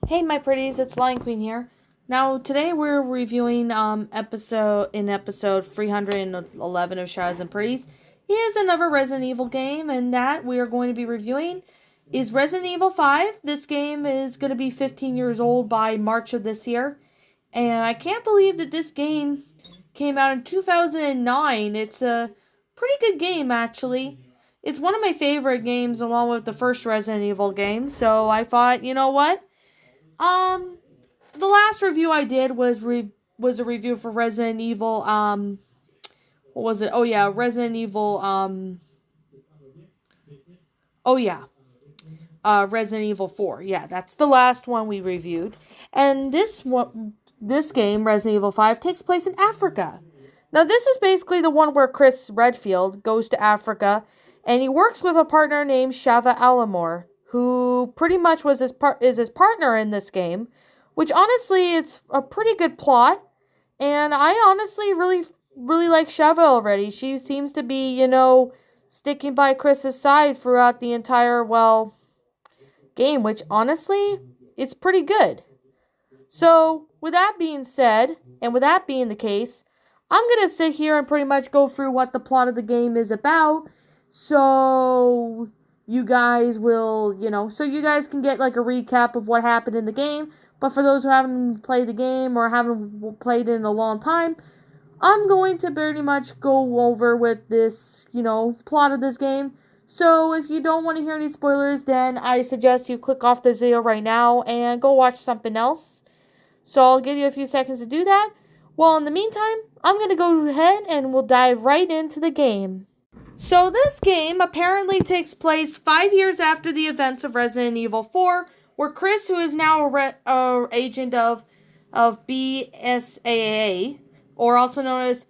Hey, my pretties, it's Lion Queen here. Now, today we're reviewing episode 311 of Shadows and Pretties. Is another Resident Evil game, and that we are going to be reviewing is Resident Evil 5. This game is going to be 15 years old by March of this year, and I can't believe that this game came out in 2009. It's a pretty good game, actually. It's one of my favorite games, along with the first Resident Evil game, so I thought, you know what? Um, the last review I did was a review for Resident Evil. What was it? Oh yeah, Resident Evil. Oh yeah, Resident Evil 4. Yeah, that's the last one we reviewed. And this game, Resident Evil 5, takes place in Africa. Now, this is basically the one where Chris Redfield goes to Africa, and he works with a partner named Shava Alamore, who pretty much is his partner in this game. Which honestly, it's a pretty good plot, and I honestly really like Shava already. She seems to be, sticking by Chris's side throughout the entire game, which honestly, it's pretty good. So, with that being said, and with that being the case, I'm going to sit here and pretty much go through what the plot of the game is about. So, you guys will, so you guys can get like a recap of what happened in the game. But for those who haven't played the game or haven't played it in a long time, I'm going to pretty much go over with this, plot of this game. So if you don't want to hear any spoilers, then I suggest you click off the video right now and go watch something else. So I'll give you a few seconds to do that. Well, in the meantime, I'm going to go ahead and we'll dive right into the game. So this game apparently takes place 5 years after the events of Resident Evil 4, where Chris, who is now a agent of BSAA, or also known as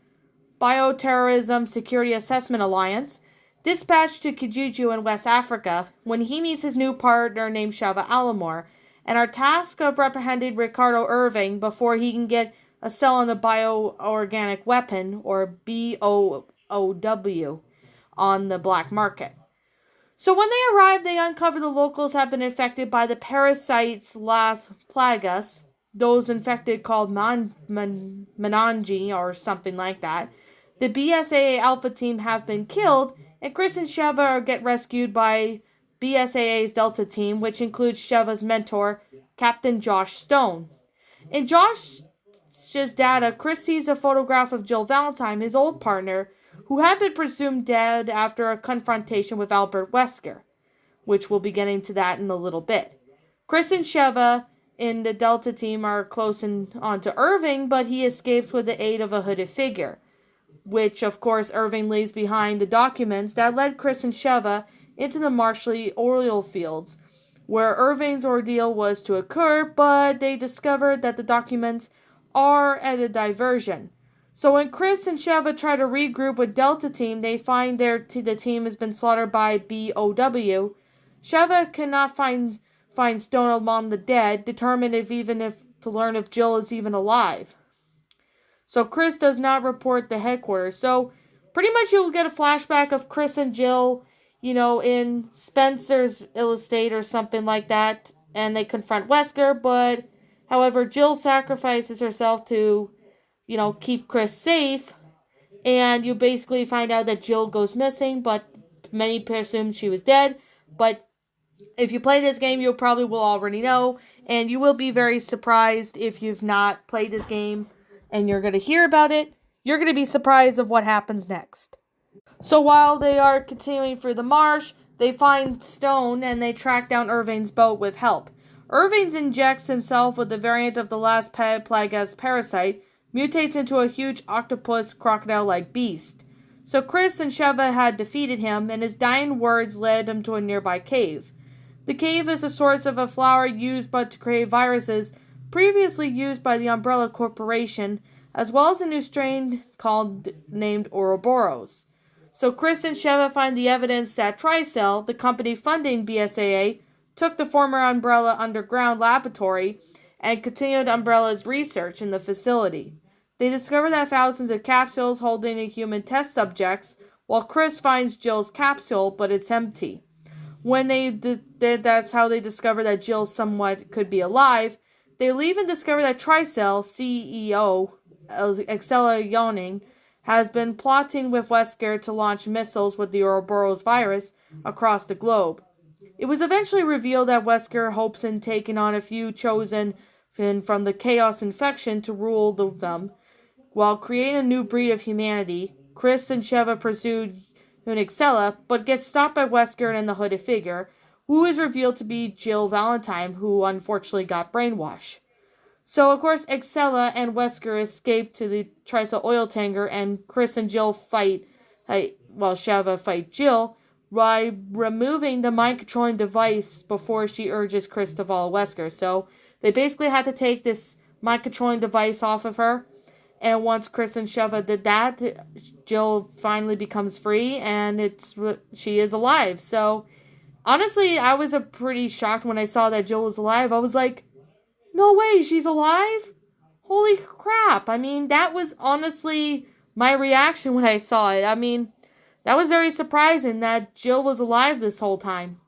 Bioterrorism Security Assessment Alliance, dispatched to Kijiji in West Africa when he meets his new partner named Shava Alamore, and are tasked of apprehending Ricardo Irving before he can get a sell on the bioorganic weapon, or BOOW, on the black market. So when they arrive, they uncover the locals have been infected by the parasites Las Plagas, those infected called Menangi or something like that. The BSAA Alpha team have been killed, and Chris and Sheva get rescued by BSAA's Delta team, which includes Sheva's mentor, Captain Josh Stone. In Josh's data, Chris sees a photograph of Jill Valentine, his old partner, who had been presumed dead after a confrontation with Albert Wesker, which we'll be getting to that in a little bit. Chris and Sheva in the Delta team are close on to Irving, but he escapes with the aid of a hooded figure, which, of course, Irving leaves behind the documents that led Chris and Sheva into the marshy oil fields, where Irving's ordeal was to occur, but they discovered that the documents are at a diversion. So when Chris and Sheva try to regroup with Delta Team, they find the team has been slaughtered by BOW. Sheva cannot find Stone among the dead, determined to learn if Jill is even alive. So Chris does not report the headquarters. So pretty much you'll get a flashback of Chris and Jill, in Spencer's estate or something like that, and they confront Wesker, but however, Jill sacrifices herself to keep Chris safe, and you basically find out that Jill goes missing, but many presume she was dead. But if you play this game, you probably will already know, and you will be very surprised if you've not played this game, and you're going to hear about it. You're going to be surprised of what happens next. So while they are continuing through the marsh, they find Stone, and they track down Irving's boat with help. Irving injects himself with the variant of the last Plagas parasite, mutates into a huge octopus crocodile-like beast. So Chris and Sheva had defeated him, and his dying words led him to a nearby cave. The cave is a source of a flower used to create viruses previously used by the Umbrella Corporation, as well as a new strain named Ouroboros. So Chris and Sheva find the evidence that Tricell, the company funding BSAA, took the former Umbrella underground laboratory and continued Umbrella's research in the facility. They discover that thousands of capsules holding human test subjects, while Chris finds Jill's capsule, but it's empty. When that's how they discover that Jill somewhat could be alive. They leave and discover that Tricell CEO Excella Yawning has been plotting with Wesker to launch missiles with the Ouroboros virus across the globe. It was eventually revealed that Wesker hopes in taking on a few chosen from the Chaos infection to rule them, while creating a new breed of humanity. Chris and Sheva pursued Unixella, but gets stopped by Wesker and the hooded figure, who is revealed to be Jill Valentine, who unfortunately got brainwashed. So, of course, Excella and Wesker escape to the Trisol oil tanker, and Chris and Jill fight, Sheva fight Jill by removing the mind-controlling device before she urges Chris to follow Wesker. So, they basically had to take this mind-controlling device off of her, and once Chris and Sheva did that, Jill finally becomes free, and she is alive. So, honestly, I was pretty shocked when I saw that Jill was alive. I was like, no way, she's alive? Holy crap. I mean, that was honestly my reaction when I saw it. I mean, that was very surprising that Jill was alive this whole time.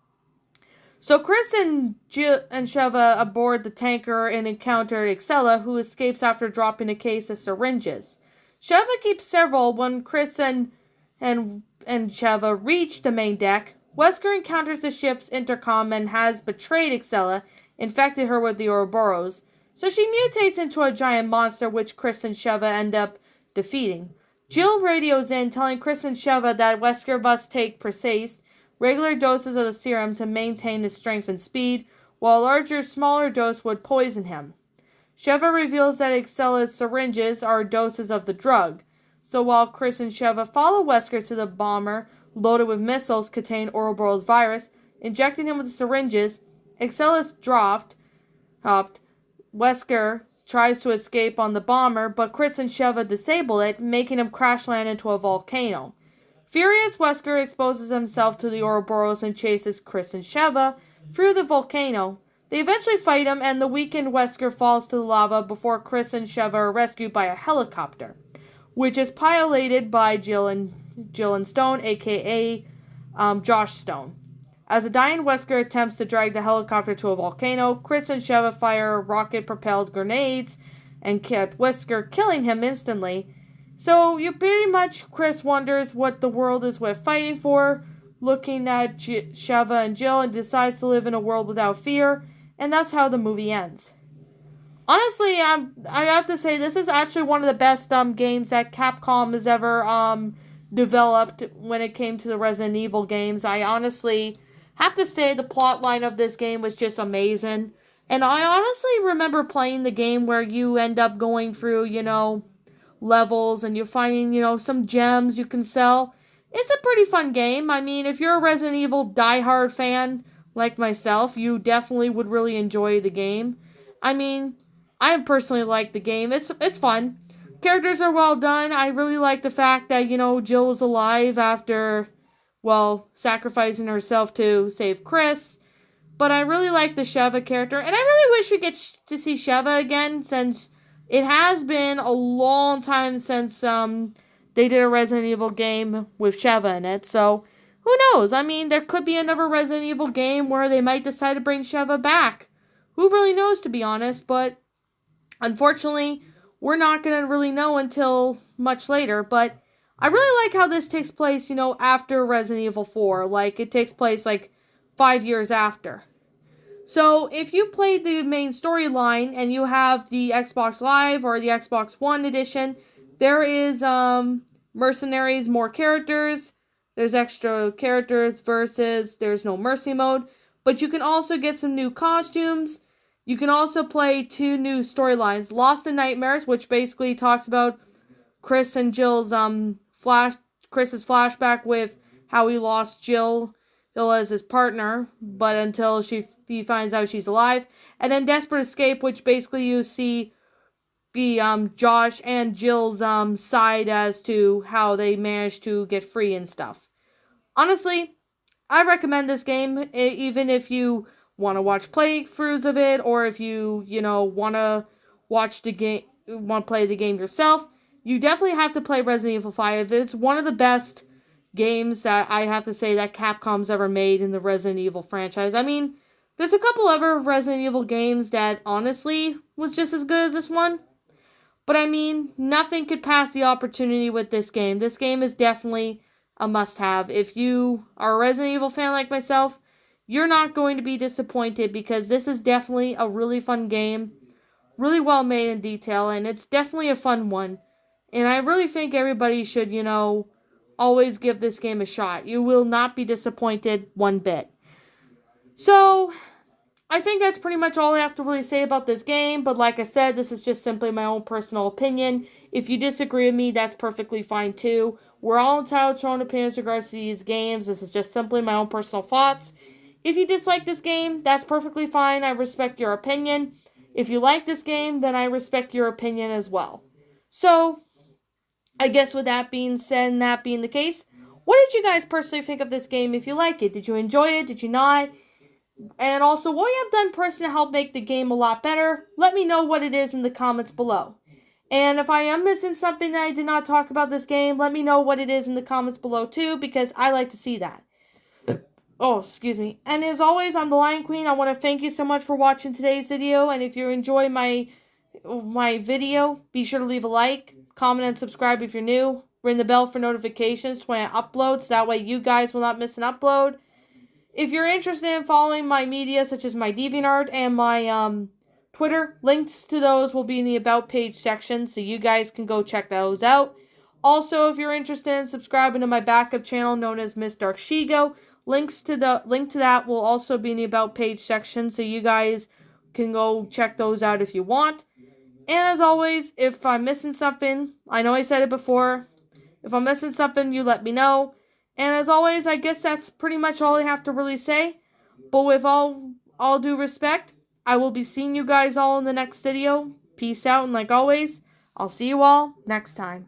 So Chris and Jill and Sheva aboard the tanker and encounter Excella, who escapes after dropping a case of syringes. Sheva keeps several. When Chris and Sheva reach the main deck, Wesker encounters the ship's intercom and has betrayed Excella, infected her with the Ouroboros. So she mutates into a giant monster, which Chris and Sheva end up defeating. Jill radios in, telling Chris and Sheva that Wesker must take precise, regular doses of the serum to maintain his strength and speed, while a larger, smaller dose would poison him. Sheva reveals that Excella's syringes are doses of the drug. So while Chris and Sheva follow Wesker to the bomber loaded with missiles containing Ouroboros virus, injecting him with the syringes, Excella's dropped. Wesker tries to escape on the bomber, but Chris and Sheva disable it, making him crash land into a volcano. Furious, Wesker exposes himself to the Ouroboros and chases Chris and Sheva through the volcano. They eventually fight him, and the weakened Wesker falls to the lava before Chris and Sheva are rescued by a helicopter, which is piloted by Jill and Stone, aka Josh Stone. As a dying Wesker attempts to drag the helicopter to a volcano, Chris and Sheva fire rocket-propelled grenades and catch Wesker, killing him instantly. So you pretty much, Chris wonders what the world is worth fighting for, looking at Sheva and Jill, and decides to live in a world without fear, and that's how the movie ends. Honestly, I have to say this is actually one of the best games that Capcom has ever developed when it came to the Resident Evil games. I honestly have to say the plot line of this game was just amazing. And I honestly remember playing the game where you end up going through, levels and you're finding, some gems you can sell. It's a pretty fun game. I mean, if you're a Resident Evil diehard fan like myself, you definitely would really enjoy the game. I mean, I personally like the game. It's fun. Characters are well done. I really like the fact that, Jill is alive after, sacrificing herself to save Chris. But I really like the Sheva character. And I really wish we get to see Sheva again, since it has been a long time since they did a Resident Evil game with Sheva in it. So, who knows? I mean, there could be another Resident Evil game where they might decide to bring Sheva back. Who really knows, to be honest? But, unfortunately, we're not going to really know until much later. But I really like how this takes place, after Resident Evil 4. Like, it takes place, 5 years after. So, if you played the main storyline and you have the Xbox Live or the Xbox One edition, there is, Mercenaries, more characters. There's extra characters versus there's no mercy mode. But you can also get some new costumes. You can also play 2 new storylines. Lost in Nightmares, which basically talks about Chris and Jill's, Chris's flashback with how he lost Jill as his partner, but until he finds out she's alive. And then Desperate Escape, which basically you see the Josh and Jill's side as to how they managed to get free and stuff. Honestly, I recommend this game, even if you want to watch playthroughs of it, or if you want to watch the game, want to play the game yourself. You definitely have to play Resident Evil 5. It's one of the best games that I have to say that Capcom's ever made in the Resident Evil franchise. I mean, there's a couple other Resident Evil games that honestly was just as good as this one. But I mean, nothing could pass the opportunity with this game. This game is definitely a must have. If you are a Resident Evil fan like myself, you're not going to be disappointed because this is definitely a really fun game. Really well made in detail, and it's definitely a fun one. And I really think everybody should, always give this game a shot. You will not be disappointed one bit. So, I think that's pretty much all I have to really say about this game, but like I said, this is just simply my own personal opinion. If you disagree with me, that's perfectly fine too. We're all entitled to our own opinions in regards to these games. This is just simply my own personal thoughts. If you dislike this game, that's perfectly fine. I respect your opinion. If you like this game, then I respect your opinion as well. So, I guess with that being said and that being the case, what did you guys personally think of this game if you like it? Did you enjoy it? Did you not? And also, what you have done personally to help make the game a lot better, let me know what it is in the comments below. And if I am missing something that I did not talk about this game, let me know what it is in the comments below too, because I like to see that. Oh, excuse me. And as always, I'm the Lion Queen. I want to thank you so much for watching today's video. And if you enjoy my video, be sure to leave a like, comment, and subscribe if you're new. Ring the bell for notifications when I upload, so that way you guys will not miss an upload. If you're interested in following my media, such as my DeviantArt and my Twitter, links to those will be in the About page section, so you guys can go check those out. Also, if you're interested in subscribing to my backup channel known as Miss Dark Shigo, link to that will also be in the About page section, so you guys can go check those out if you want. And as always, if I'm missing something, I know I said it before, if I'm missing something, you let me know. And as always, I guess that's pretty much all I have to really say. But with all due respect, I will be seeing you guys all in the next video. Peace out, and like always, I'll see you all next time.